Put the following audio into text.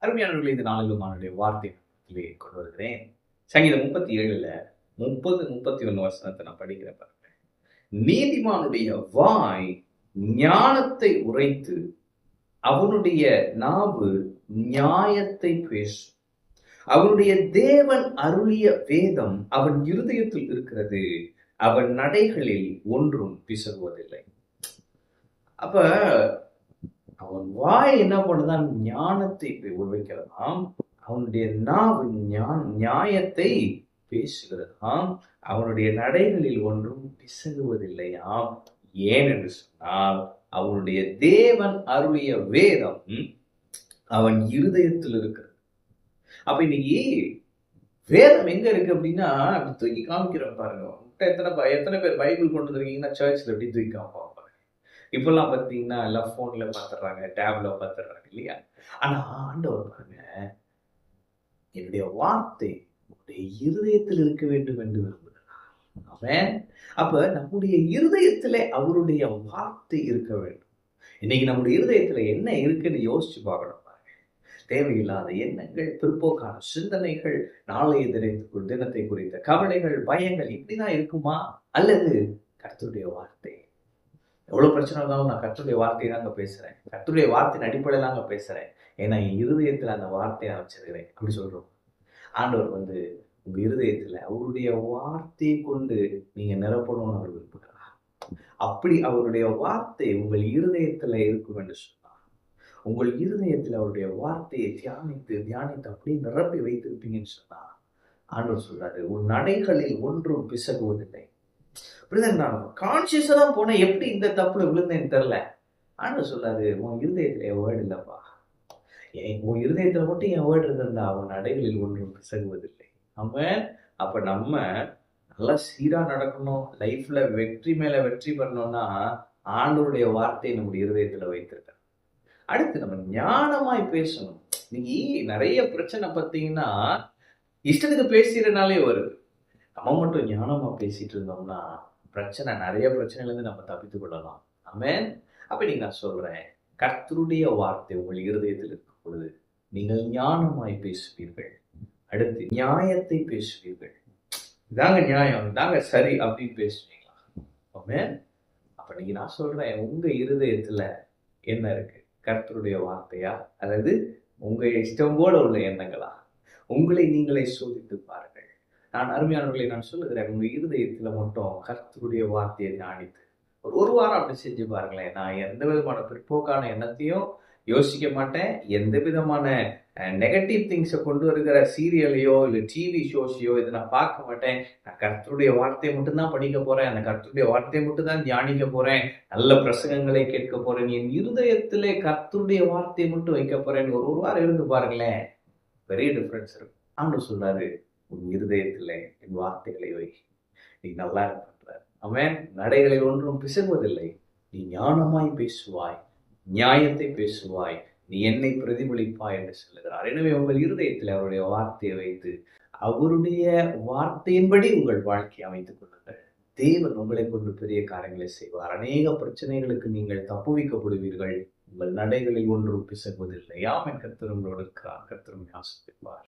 அருமையானவர்களே, இந்த நாளிலும் அவனுடைய வார்த்தையிலே கொண்டு வருகிறேன். சங்கீதம் 37ல 30, 31 வசனத்தை நான் படிக்கிறேன் பாருங்க. நீதிமானுடைய வாய் ஞானத்தை உரைத்து அவனுடைய நாவு நியாயத்தை பேசும். அவனுடைய தேவன் அருளிய வேதம் அவன் இருதயத்தில் இருக்கிறது. அவன் நடைகளில் ஒன்றும் பிசகுவதில்லை. அப்ப அவன் வாய் என்ன பண்ணுதான்? ஞானத்தை உரைக்கிறதாம். அவனுடைய நாவு நியாயத்தை பேசுகிறதாம். அவனுடைய நடைகளில் ஒன்றும் பிசகுவதில்லையாம். ஏன் என்று சொன்னால், அவனுடைய தேவன் அருளிய வேதம் அவன் இருதயத்தில் இருக்கிறது. அப்ப இன்னைக்கு வேதம் எங்க இருக்கு அப்படின்னா, அப்படி தூக்கி காமிக்கிறோம் பாருங்க. எத்தனை பேர் பைபிள் கொண்டு வந்துருக்கீங்கன்னா சர்ச்சில் எப்படி தூக்கி காமிப்பாங்க. இப்பெல்லாம் பார்த்தீங்கன்னா எல்லாம் போன்ல பார்த்துடுறாங்க, டேப்ல பார்த்துடுறாங்க இல்லையா? ஆனா ஆண்டவர் பாருங்க, என்னுடைய வார்த்தை உன்னுடைய இருதயத்தில் இருக்க வேண்டும் என்று விரும்புகிறார். அவன் அப்ப நம்முடைய இருதயத்திலே அவருடைய வார்த்தை இருக்க வேண்டும். இன்னைக்கு நம்முடைய இருதயத்துல என்ன இருக்குன்னு யோசிச்சு பார்க்கணும் பாருங்க. தேவையில்லாத எண்ணங்கள், பிற்போக்கான சிந்தனைகள், நாளைய தினத்தை குறித்த கவலைகள், பயங்கள் இப்படிதான் இருக்குமா? அல்லது கர்த்தருடைய வார்த்தை? எவ்வளவு பிரச்சனை இருந்தாலும் நான் கர்த்தருடைய வார்த்தையை தாங்க பேசுறேன், கர்த்தருடைய வார்த்தையின் அடிப்படையில் தாங்க பேசுறேன், ஏன்னா என் இருதயத்துல அந்த வார்த்தையை நான் வச்சிருக்கிறேன் அப்படி சொல்றோம். ஆண்டவர் உங்க இருதயத்துல அவருடைய வார்த்தையை கொண்டு நீங்க நிரப்பணும்னு அவர் விரும்புகிறார். அப்படி அவருடைய வார்த்தை உங்கள் இருதயத்துல இருக்கும் என்று சொன்னார், உங்கள் இருதயத்துல அவருடைய வார்த்தையை தியானித்து அப்படியே நிரப்பி வைத்திருப்பீங்கன்னு சொன்னா, ஆண்டவர் சொல்றாரு, உன் நடைகளில் ஒன்றும் பிசகுவதில்லை. அப்படிதான் நான் கான்சியஸா தான் போனேன், எப்படி இந்த தப்புல விழுந்தேன்னு தெரியல. ஆண்டவர் சொல்றாரு, உன் இருதயத்துல என் வேர்டு இல்லப்பா, உன் இருதயத்துல மட்டும் என் வேர்டு இருந்தா அவன் நடைகளில் ஒன்றும் பிசகுவதில்லை. அவன் அப்ப நம்ம நல்லா சீரா நடக்கணும், லைஃப்ல வெற்றி மேல வெற்றி பண்ணணும்னா ஆண்டவருடைய வார்த்தையை நம்முடைய இருதயத்துல வைத்திருக்க. அடுத்து நம்ம ஞானமாய் பேசணும். இன்னைக்கு நிறைய பிரச்சனை பார்த்தீங்கன்னா இஷ்டத்துக்கு பேசுறதுனாலே வருது. நம்ம மட்டும் ஞானமா பேசிட்டு இருந்தோம்னா நிறைய பிரச்சனைல இருந்து நம்ம தப்பித்துக் கொள்ளலாம். ஆமென். அப்ப நீங்க நான் சொல்றேன், கர்த்தருடைய வார்த்தை உங்கள் இருதயத்தில் இருக்கும் பொழுது நீங்கள் ஞானமாய் பேசுவீர்கள். அடுத்து நியாயத்தை பேசுவீர்கள். இதாங்க நியாயம், இதாங்க சரி அப்படின்னு பேசுவீங்களா? ஆமென். அப்ப நீங்க நான் சொல்றேன், உங்க இருதயத்துல என்ன இருக்கு? கர்த்தருடைய வார்த்தையா, அதாவது உங்க இஷ்டம் போல உள்ள எண்ணங்களா? உங்களை நீங்களே சோதித்து பாருங்கள். நான் அருமையானவர்களை நான் சொல்லுகிறேன், உங்க இருதயத்துல மட்டும் கர்த்தருடைய வார்த்தையை தியானித்து ஒரு வாரம் அப்படி செஞ்சு பாருங்களேன். நான் எந்த விதமான பிற்போக்கான எண்ணத்தையும் யோசிக்க மாட்டேன், எந்த விதமான நெகட்டிவ் திங்ஸை கொண்டு வருகிற சீரியலையோ இல்லை டிவி ஷோஸையோ இதை நான் பார்க்க மாட்டேன். நான் கர்த்தருடைய வார்த்தையை மட்டும்தான் படிக்க போறேன், அந்த கர்த்தருடைய வார்த்தையை மட்டும் தான் தியானிக்க போறேன், நல்ல பிரசங்கங்களை கேட்க போறேன், என் இருதயத்திலே கர்த்தருடைய வார்த்தையை மட்டும் வைக்க போறேன். ஒரு வாரம் இருந்து பாருங்களேன், பெரிய டிஃபரன்ஸ் இருக்கும். ஆண்டவர் சொல்றாரு, உன் இருதயத்துல என் வார்த்தைகளை வை, நீ நல்லா இருப்பார். அவன் நடைகளில் ஒன்றும் பிசகுவதில்லை. நீ ஞானமாய் பேசுவாய், நியாயத்தை பேசுவாய், நீ என்னை பிரதிபலிப்பாய் என்று சொல்லுகிறார். எனவே உங்கள் இருதயத்தில் அவருடைய வார்த்தையை வைத்து அவருடைய வார்த்தையின்படி உங்கள் வாழ்க்கையை அமைத்துக் கொள்ளுங்கள். தேவன் உங்களை கொண்டு பெரிய காரியங்களை செய்வார். அநேக பிரச்சனைகளுக்கு நீங்கள் தப்புவிக்கப்படுவீர்கள். உங்கள் நடைகளில் ஒன்றும் பிசகுவதில்லை. ஆமென். கர்த்தர் உங்களோடு இருக்கிறார். கர்த்தர் உங்களை ஆசீர்வதிப்பார்.